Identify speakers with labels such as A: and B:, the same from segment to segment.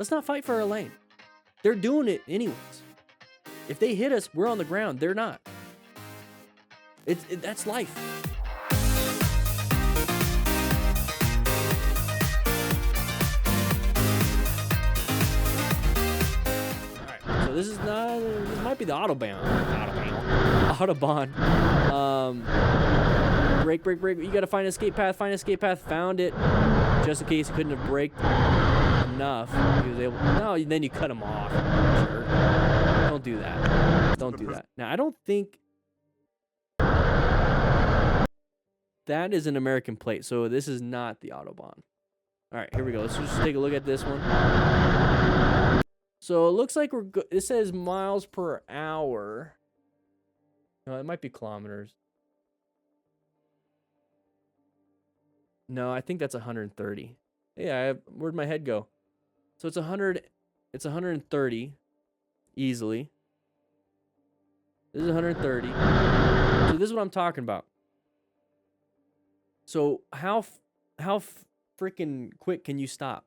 A: Let's not fight for our lane. They're doing it anyways. If they hit us, we're on the ground. They're not. That's life. So this is not. This might be the Autobahn. Break. You gotta find an escape path. Found it. Just in case he couldn't have braked enough. He was able. No, then you cut him off. Sure. Don't do that. Don't do that. Now I don't think that is an American plate. So this is not the Autobahn. All right, here we go. Let's just take a look at this one. So it looks like it says miles per hour. No, it might be kilometers. No, I think that's 130. Yeah, where'd my head go? So it's 100. It's 130 easily. This is 130. So this is what I'm talking about. So how freaking quick can you stop?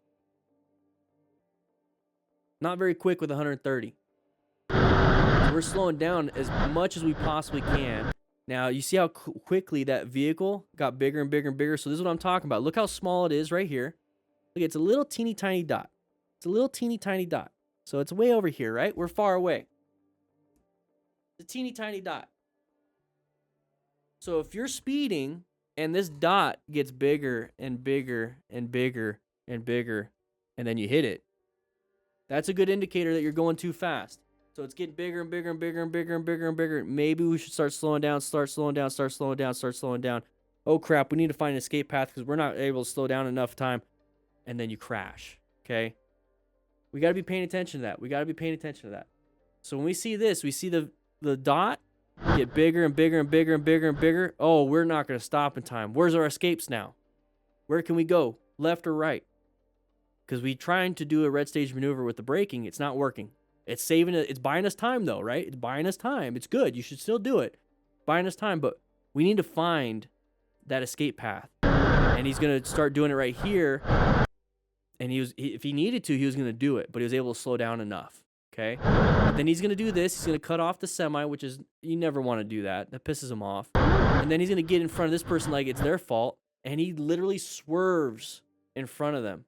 A: Not very quick with 130. So we're slowing down as much as we possibly can. Now, you see how quickly that vehicle got bigger and bigger and bigger? So this is what I'm talking about. Look how small it is right here. Look, it's a little teeny tiny dot. It's a little teeny tiny dot. So it's way over here, right? We're far away. It's a teeny tiny dot. So if you're speeding and this dot gets bigger and bigger and bigger and bigger, and then you hit it, that's a good indicator that you're going too fast. So it's getting bigger and bigger and bigger and bigger and bigger and bigger. Maybe we should start slowing down. Oh, crap. We need to find an escape path because we're not able to slow down enough time. And then you crash, okay? We got to be paying attention to that. So when we see this, we see the dot get bigger and bigger and bigger and bigger and bigger. Oh, we're not going to stop in time. Where's our escapes now? Where can we go? Left or right? Because we trying to do a red stage maneuver with the braking. It's not working. It's buying us time though, right? It's buying us time. It's good. You should still do it. Buying us time, but we need to find that escape path. And he's going to start doing it right here. And if he needed to, he was going to do it, but he was able to slow down enough. Okay. Then he's going to do this. He's going to cut off the semi, which is, you never want to do that. That pisses him off. And then he's going to get in front of this person like it's their fault. And he literally swerves in front of them.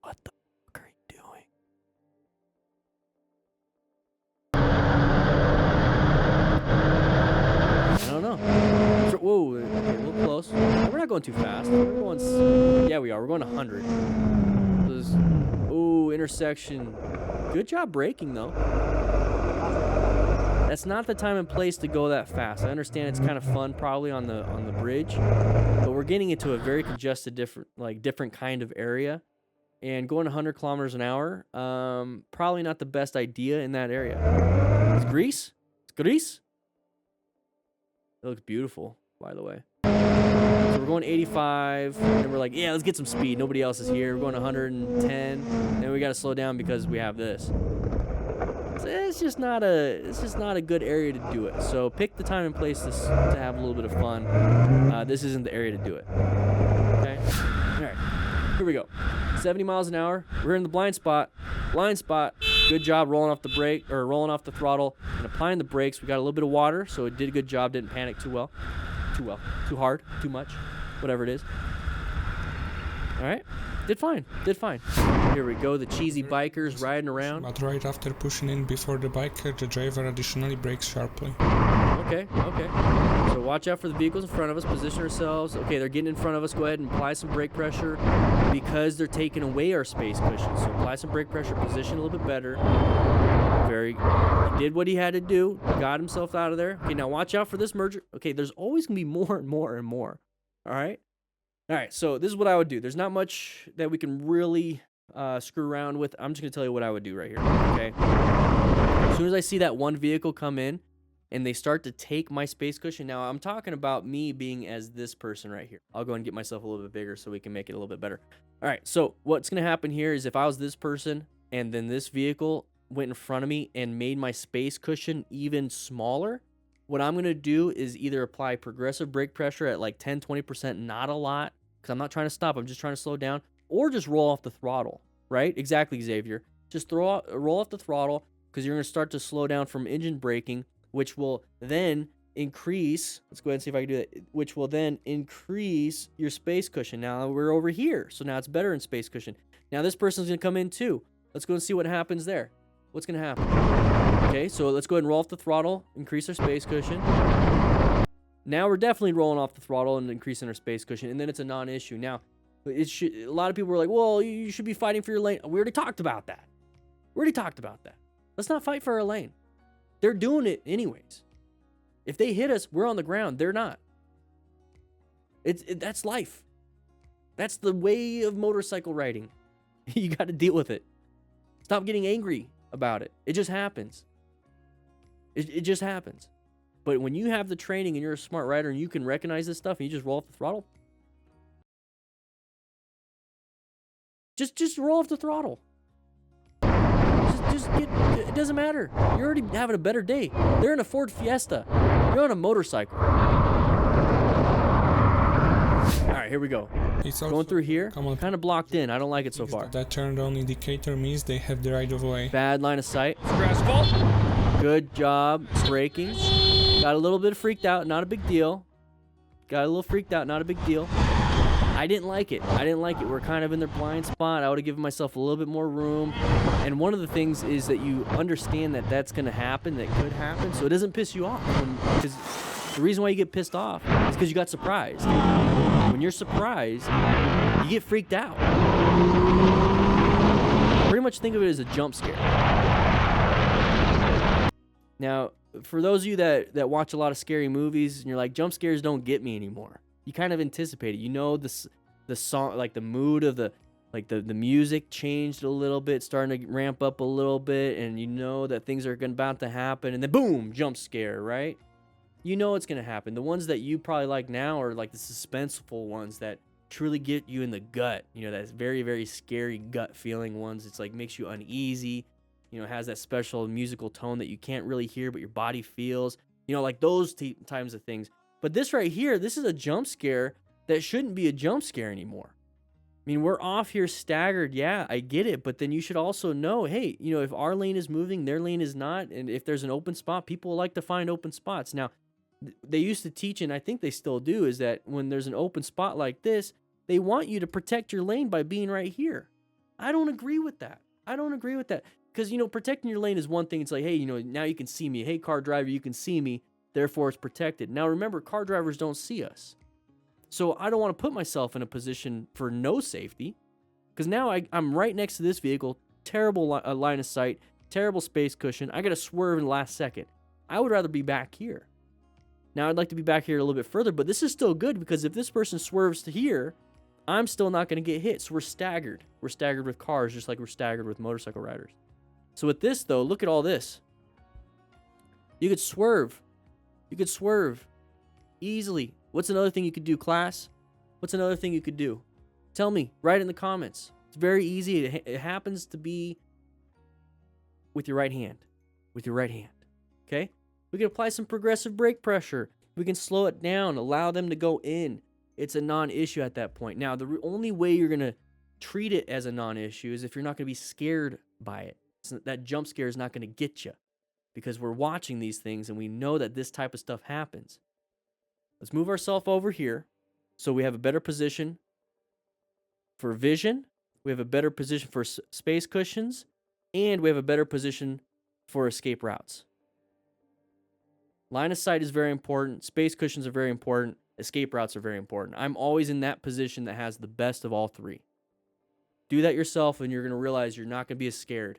A: What the fuck are you doing? I don't know. Whoa, okay, a little close. We're not going too fast. Yeah, we are. We're going 100. Ooh, intersection. Good job braking, though. That's not the time and place to go that fast. I understand it's kind of fun probably on the bridge, but we're getting into a very congested, different kind of area. And going 100 kilometers an hour, probably not the best idea in that area. It's grease. It looks beautiful, by the way. So we're going 85, and we're like, yeah, let's get some speed. Nobody else is here. We're going 110, and we got to slow down because we have this. So it's just not a good area to do it. So pick the time and place to have a little bit of fun. This isn't the area to do it. Okay. All right. Here we go. 70 miles an hour. We're in the blind spot. Good job rolling off the throttle and applying the brakes. We got a little bit of water, so it did a good job. Didn't panic too hard, too much, whatever it is. All right. Did fine. Here we go. The cheesy bikers riding around.
B: But right after pushing in before the biker, the driver additionally brakes sharply.
A: Okay. So watch out for the vehicles in front of us. Position ourselves. Okay, they're getting in front of us. Go ahead and apply some brake pressure because they're taking away our space cushion. So apply some brake pressure. Position a little bit better. He did what he had to do. Got himself out of there. Okay, now watch out for this merger. Okay, there's always going to be more and more and more. All right, so this is what I would do. There's not much that we can really screw around with. I'm just going to tell you what I would do right here, okay? As soon as I see that one vehicle come in and they start to take my space cushion, now I'm talking about me being as this person right here. I'll go and get myself a little bit bigger so we can make it a little bit better. All right, so what's going to happen here is if I was this person and then this vehicle went in front of me and made my space cushion even smaller, what I'm going to do is either apply progressive brake pressure at like 10-20%, not a lot, because I'm not trying to stop, I'm just trying to slow down, or just roll off the throttle, right? Exactly, Xavier. Just roll off the throttle, because you're going to start to slow down from engine braking, which will then increase, let's go ahead and see if I can do that, which will then increase your space cushion. Now we're over here, so now it's better in space cushion. Now this person's going to come in too. Let's go and see what happens there. What's going to happen? Okay, so let's go ahead and roll off the throttle, increase our space cushion. Now we're definitely rolling off the throttle and increasing our space cushion, and then it's a non-issue. Now, a lot of people are like, well, you should be fighting for your lane. We already talked about that. Let's not fight for our lane. They're doing it anyways. If they hit us, we're on the ground. They're not. That's life. That's the way of motorcycle riding. You got to deal with it. Stop getting angry about it. It just happens. It just happens. But when you have the training and you're a smart rider and you can recognize this stuff and you just roll off the throttle, just roll off the throttle. It doesn't matter. You're already having a better day. They're in a Ford Fiesta. You're on a motorcycle. All right, here we go.
B: It's
A: Going through here,
B: common
A: kind of blocked in. I don't like it so far.
B: that turned on indicator means they have the right of way.
A: Bad line of sight. Good job braking. Got a little bit freaked out, not a big deal. I didn't like it. We're kind of in their blind spot. I would have given myself a little bit more room. And one of the things is that you understand that that's going to happen, that could happen, so it doesn't piss you off. Because the reason why you get pissed off is because you got surprised. When you're surprised, you get freaked out. Pretty much think of it as a jump scare. Now, for those of you that watch a lot of scary movies and you're like, jump scares don't get me anymore. You kind of anticipate it. You know the song, like the mood of the music changed a little bit, starting to ramp up a little bit, and you know that things are about to happen, and then boom, jump scare, right? You know it's going to happen. The ones that you probably like now are like the suspenseful ones that truly get you in the gut. You know, that very, very scary gut feeling ones. It's like makes you uneasy. You know, has that special musical tone that you can't really hear, but your body feels. You know, like those types of things. But this right here, this is a jump scare that shouldn't be a jump scare anymore. I mean, we're off here staggered. Yeah, I get it. But then you should also know, hey, you know, if our lane is moving, their lane is not. And if there's an open spot, people like to find open spots. Now, they used to teach, and I think they still do, is that when there's an open spot like this, they want you to protect your lane by being right here. I don't agree with that. Because, you know, protecting your lane is one thing. It's like, hey, you know, now you can see me. Hey, car driver, you can see me. Therefore, it's protected. Now, remember, car drivers don't see us. So I don't want to put myself in a position for no safety. Because now I'm right next to this vehicle. Terrible line of sight. Terrible space cushion. I got to swerve in the last second. I would rather be back here. Now, I'd like to be back here a little bit further. But this is still good because if this person swerves to here, I'm still not going to get hit. So we're staggered. We're staggered with cars just like we're staggered with motorcycle riders. So with this, though, look at all this. You could swerve. Easily. What's another thing you could do, class? What's another thing you could do? Tell me. Write in the comments. It's very easy. It happens to be with your right hand. Okay? We can apply some progressive brake pressure. We can slow it down, allow them to go in. It's a non-issue at that point. Now, the only way you're going to treat it as a non-issue is if you're not going to be scared by it. So that jump scare is not going to get you because we're watching these things and we know that this type of stuff happens. Let's move ourselves over here so we have a better position for vision. We have a better position for space cushions, and we have a better position for escape routes. Line of sight is very important. Space cushions are very important. Escape routes are very important. I'm always in that position that has the best of all three. Do that yourself, and you're going to realize you're not going to be as scared.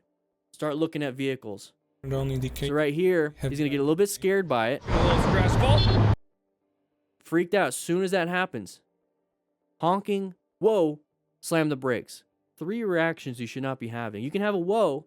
A: Start looking at vehicles. So right here, he's going to get a little bit scared by it. Freaked out as soon as that happens. Honking, whoa, slam the brakes. 3 reactions you should not be having. You can have a whoa,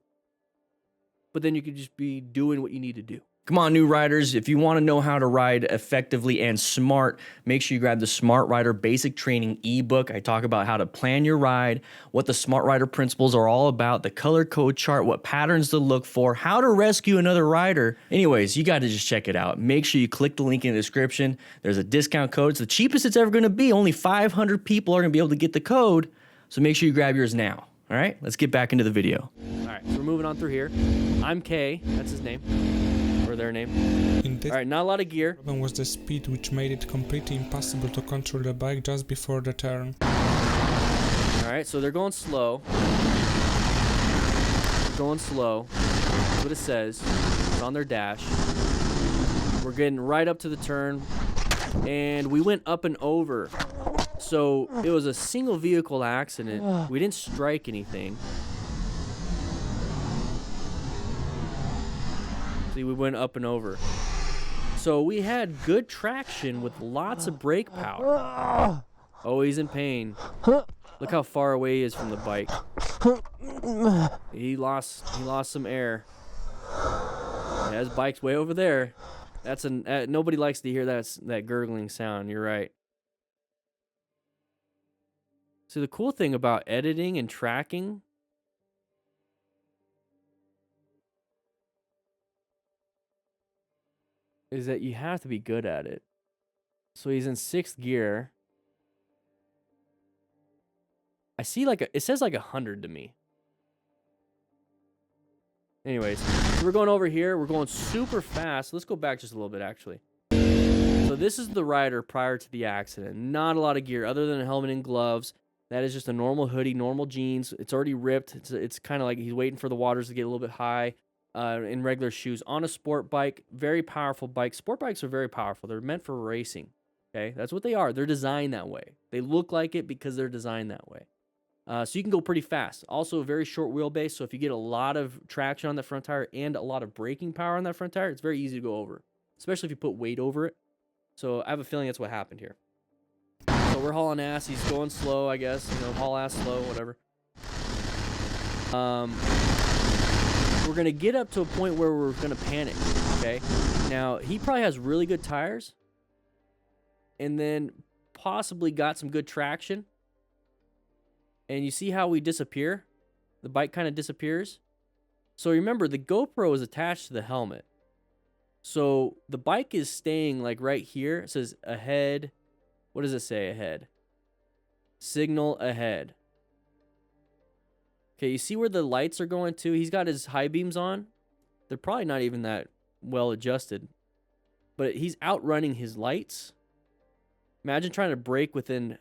A: but then you could just be doing what you need to do. Come on, new riders, if you want to know how to ride effectively and smart, make sure you grab the Smart Rider Basic Training ebook. I talk about how to plan your ride, what the Smart Rider principles are all about, the color code chart, what patterns to look for, how to rescue another rider. Anyways, you got to just check it out. Make sure you click the link in the description. There's a discount code. It's the cheapest it's ever going to be. Only 500 people are going to be able to get the code. So make sure you grab yours now. All right, let's get back into the video. All right, so we're moving on through here. I'm Kay, that's his name, or their name. All right, not a lot of gear.
B: The problem was the speed, which made it completely impossible to control the bike just before the turn.
A: All right, so they're going slow. They're going slow. That's what it says. It's on their dash. We're getting right up to the turn, and we went up and over. So it was a single vehicle accident. We didn't strike anything. See, we went up and over. So we had good traction with lots of brake power. Oh, he's in pain. Look how far away he is from the bike. He lost some air. Yeah, his bike's way over there. That's nobody likes to hear that gurgling sound. You're right. So the cool thing about editing and tracking is that you have to be good at it. So he's in 6th gear. I see it says like 100 to me. Anyways, so we're going over here. We're going super fast. Let's go back just a little bit, actually. So this is the rider prior to the accident. Not a lot of gear other than a helmet and gloves. That is just a normal hoodie, normal jeans. It's already ripped. It's kind of like he's waiting for the waters to get a little bit high. In regular shoes. On a sport bike, very powerful bike. Sport bikes are very powerful. They're meant for racing. Okay, that's what they are. They're designed that way. They look like it because they're designed that way. So you can go pretty fast. Also, a very short wheelbase. So if you get a lot of traction on that front tire and a lot of braking power on that front tire, it's very easy to go over, especially if you put weight over it. So I have a feeling that's what happened here. So we're hauling ass. He's going slow, I guess. You know, haul ass slow, whatever. We're going to get up to a point where we're going to panic, okay? Now, he probably has really good tires and then possibly got some good traction. And you see how we disappear? The bike kind of disappears. So remember, the GoPro is attached to the helmet. So the bike is staying like right here. It says ahead. What does it say ahead? Signal ahead. Okay, you see where the lights are going to? He's got his high beams on. They're probably not even that well adjusted. But he's outrunning his lights. Imagine trying to brake within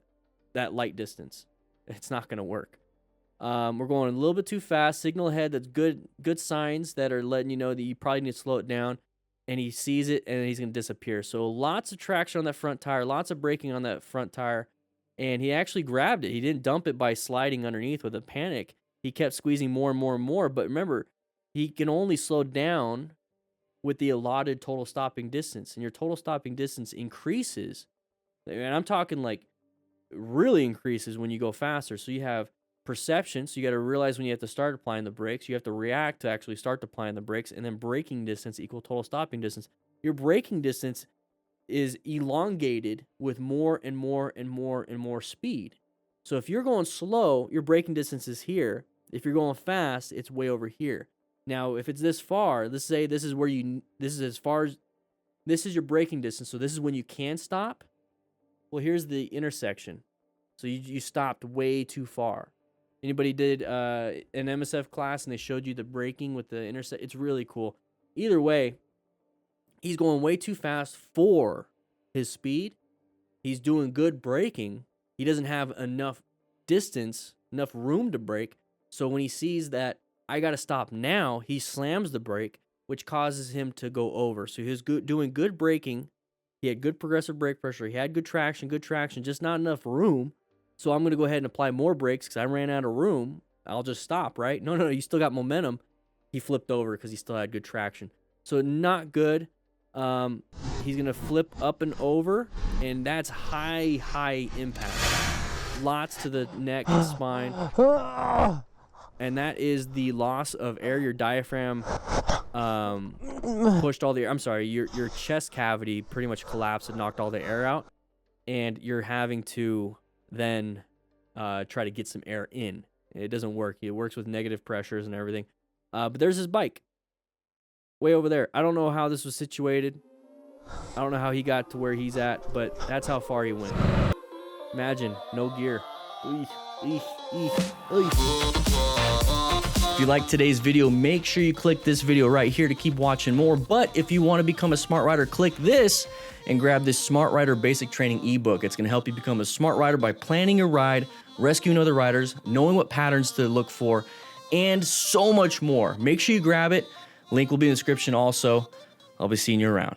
A: that light distance. It's not going to work. We're going a little bit too fast. Signal ahead, that's good signs that are letting you know that you probably need to slow it down. And he sees it, and he's going to disappear. So lots of traction on that front tire, lots of braking on that front tire. And he actually grabbed it. He didn't dump it by sliding underneath with a panic. He kept squeezing more and more and more. But remember, he can only slow down with the allotted total stopping distance. And your total stopping distance increases. And I'm talking like really increases when you go faster. So you have perception. So you got to realize when you have to start applying the brakes. You have to react to actually start applying the brakes. And then braking distance equal total stopping distance. Your braking distance is elongated with more and more and more and more speed. So if you're going slow, your braking distance is here. If you're going fast, it's way over here. Now, if it's this far, let's say this is as far as, this is your braking distance. So this is when you can stop. Well, here's the intersection. So you stopped way too far. Anybody did an MSF class and they showed you the braking with the intersection? It's really cool. Either way, he's going way too fast for his speed. He's doing good braking. He doesn't have enough distance, enough room to brake. So when he sees that I got to stop now, he slams the brake, which causes him to go over. So he was doing good braking. He had good progressive brake pressure. He had good traction, just not enough room. So I'm going to go ahead and apply more brakes because I ran out of room. I'll just stop, right? No, you still got momentum. He flipped over because he still had good traction. So not good. He's going to flip up and over, and that's high impact. Lots to the neck and spine. and that is the loss of air. Your diaphragm pushed all the air. I'm sorry, your chest cavity pretty much collapsed and knocked all the air out, and you're having to then try to get some air in. It doesn't work. It works with negative pressures and everything. But there's his bike way over there. I don't know how this was situated. I don't know how he got to where he's at, but that's how far he went. Imagine, no gear. If you like today's video, make sure you click this video right here to keep watching more. But if you want to become a smart rider, click this and grab this Smart Rider Basic Training ebook. It's going to help you become a smart rider by planning your ride, rescuing other riders, knowing what patterns to look for, and so much more. Make sure you grab it. Link will be in the description also. I'll be seeing you around.